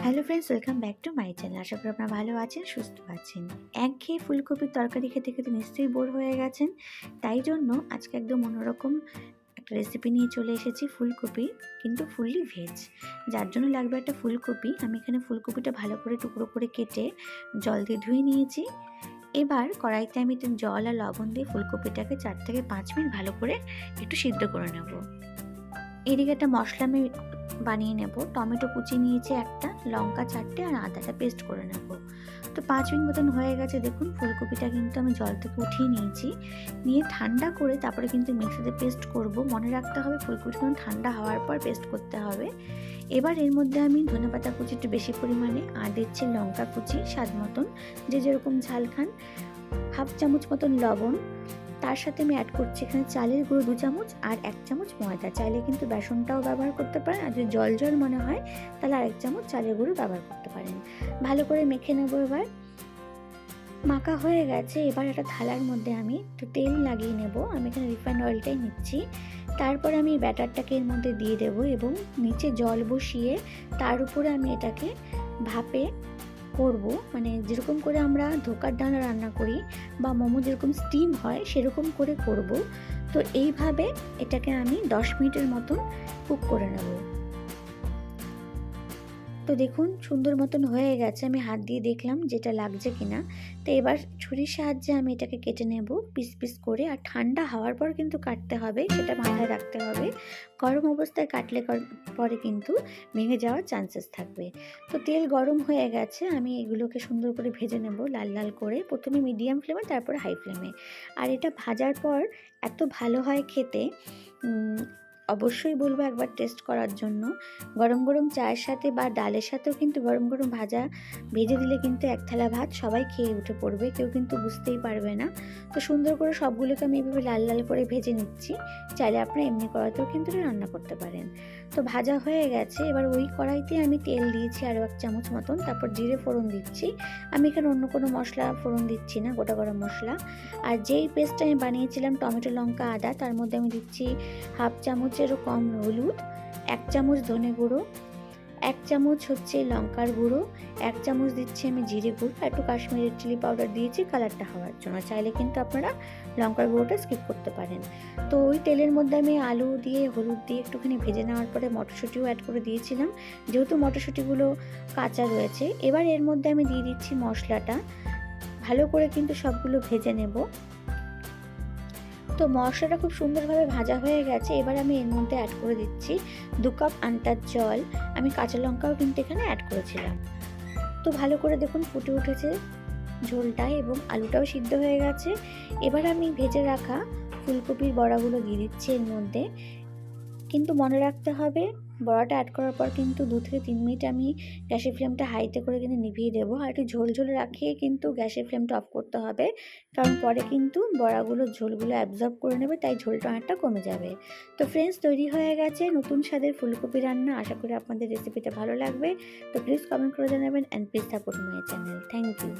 Hello friends, welcome back to my channel. আশা করি আপনারা ভালো আছেন, সুস্থ আছেন। একঘেয়ে ফুলকপির তরকারি খেতে খেতে নিশ্চয়ই বোর হয়ে গেছেন। তাই জন্য আজকে একদম অন্যরকম একটা রেসিপি নিয়ে চলে এসেছি, ফুলকপি, কিন্তু ফুললি ভেজ। যার জন্য লাগবে একটা ফুলকপি। আমি এখানে ফুলকপিটা ভালো করে টুকরো করে কেটে জল দিয়ে ধুয়ে নিয়েছি। এবার কড়াইতে আমি একটু জল আর লবণ দিয়ে ফুলকপিটাকে 4 থেকে 5 মিনিট ভালো করে একটু সিদ্ধ করে নেব। এদিকে একটা মশলা আমি বানিয়ে নেব। টমেটো কুচি নিয়েছি একটা, লঙ্কা 4টে আর আদাটা পেস্ট করে নেব। তো 5 মিনিট মতন হয়ে গেছে। দেখুন ফুলকপিটা কিন্তু আমি জল থেকে উঠিয়ে নিয়েছি, নিয়ে ঠান্ডা করে তারপরে কিন্তু মিক্সিতে পেস্ট করব। মনে রাখতে হবে ফুলকপিটা কিন্তু ঠান্ডা হওয়ার পর পেস্ট করতে হবে। এবার এর মধ্যে আমি ধনেপাতা কুচি একটু বেশি পরিমাণে, আর দিচ্ছি লঙ্কা কুচি স্বাদ মতন, যে যেরকম ঝাল খান, হাফ চামচ মতন লবণ। তার সাথে আমি অ্যাড করছি এখানে চালের গুঁড়ো 2 চামচ আর 1 চামচ ময়দা। চাইলে কিন্তু বেসনটাও ব্যবহার করতে পারেন, আর যদি জল জল মনে হয় তাহলে আর 1 চামচ চালের গুঁড়ো ব্যবহার করতে পারেন। ভালো করে মেখে নেব। এবার মাখা হয়ে গেছে। এবার একটা থালার মধ্যে আমি একটু তেল লাগিয়ে নেব। আমি এখানে রিফাইন্ড অয়েলটাই নিচ্ছি। তারপরে আমি ব্যাটারটাকে এর মধ্যে দিয়ে দেবো এবং নিচে জল বসিয়ে তার উপরে আমি এটাকে ভাপে করব। মানে যেরকম করে আমরা ধোকার ডানা রান্না করি বা মোমো যেরকম স্টিম হয় সেরকম করে করব। তো এইভাবে এটাকে আমি 10 মিনিটের মতন কুক করে নেব। তো দেখুন সুন্দর মতন হয়ে গেছে। আমি হাত দিয়ে দেখলাম যেটা লাগছে কিনা। তো এবার ছুরির সাহায্যে আমি এটাকে কেটে নেব পিস পিস করে। আর ঠান্ডা হওয়ার পর কিন্তু কাটতে হবে, সেটা মাথায় রাখতে হবে। গরম অবস্থায় কাটলে পরে কিন্তু ভেঙে যাওয়ার চান্সেস থাকবে। তো তেল গরম হয়ে গেছে, আমি এগুলোকে সুন্দর করে ভেজে নেব লাল লাল করে। প্রথমে মিডিয়াম ফ্লেমে, তারপরে হাই ফ্লেমে। আর এটা ভাজার পর এত ভালো হয় খেতে, অবশ্যই বলবো একবার টেস্ট করার জন্য। গরম গরম চায়ের সাথে বা ডালের সাথেও কিন্তু গরম গরম ভেজে দিলে কিন্তু এক থালা ভাত সবাই খেয়ে উঠে পড়বে, কেউ কিন্তু বুঝতেই পারবে না। তো সুন্দর করে সবগুলোকে আমি এইভাবে লাল লাল করে ভেজে নিচ্ছি। চাইলে আপনারা এমনি কড়াইতেও কিন্তু রান্না করতে পারেন। তো ভাজা হয়ে গেছে। এবার ওই কড়াইতে আমি তেল দিয়েছি আরও 1 চামচ মতন, তারপর জিরে ফোড়ন দিচ্ছি। আমি এখানে অন্য কোনো মশলা ফোড়ন দিচ্ছি না, গোটা গরম মশলা। আর যেই পেস্টটা আমি বানিয়েছিলাম টমেটো লঙ্কা আদা, তার মধ্যে আমি দিচ্ছি হাফ চামচেরও কম হলুদ, 1 চামচ ধনে গুঁড়ো, 1 চামচ হচ্ছে লঙ্কার গুঁড়ো, 1 চামচ দিচ্ছি আমি জিরে গুঁড়ো, একটু কাশ্মীরি চিলি পাউডার দিয়েছি কালারটা হওয়ার জন্য। চাইলে কিন্তু আপনারা লঙ্কার গুঁড়োটা স্কিপ করতে পারেন। তো ওই তেলের মধ্যে আমি আলু দিয়ে হলুদ দিয়ে একটুখানি ভেজে নেওয়ার পরে মটরশুঁটিও অ্যাড করে দিয়েছিলাম, যেহেতু মটরশুঁটিগুলো কাঁচা রয়েছে। এবার এর মধ্যে আমি দিয়ে দিচ্ছি মশলাটা, ভালো করে কিন্তু সবগুলো ভেজে নেব। তো মশলাটা খুব সুন্দরভাবে ভাজা হয়ে গেছে। এবার আমি এর মধ্যে অ্যাড করে দিচ্ছি 2 কাপ আন্টার জল। আমি কাঁচা লঙ্কাও কিন্তু এখানে অ্যাড করেছিলাম। তো ভালো করে দেখুন ফুটে উঠেছে ঝোলটা এবং আলুটাও সিদ্ধ হয়ে গেছে। এবার আমি ভেজে রাখা ফুলকপির বড়াগুলো দিয়ে দিচ্ছি এর মধ্যে। কিন্তু মনে রাখতে হবে বড়াটা অ্যাড করার পর কিন্তু 2 থেকে 3 মিনিট আমি গ্যাসের ফ্লেমটা হাইতে করে কিন্তু নিভিয়ে দেবো। আর একটু ঝোল ঝোল রাখিয়ে কিন্তু গ্যাসের ফ্লেমটা অফ করতে হবে, কারণ পরে কিন্তু বড়াগুলো ঝোলগুলো অ্যাবজর্ব করে নেবে, তাই ঝোলটা অনেকটা কমে যাবে। তো ফ্রেন্ডস, তৈরি হয়ে গেছে নতুন স্বাদের ফুলকপি রান্না। আশা করি আপনাদের রেসিপিটা ভালো লাগবে। তো প্লিজ কমেন্ট করে জানাবেন and please support my channel. Thank you.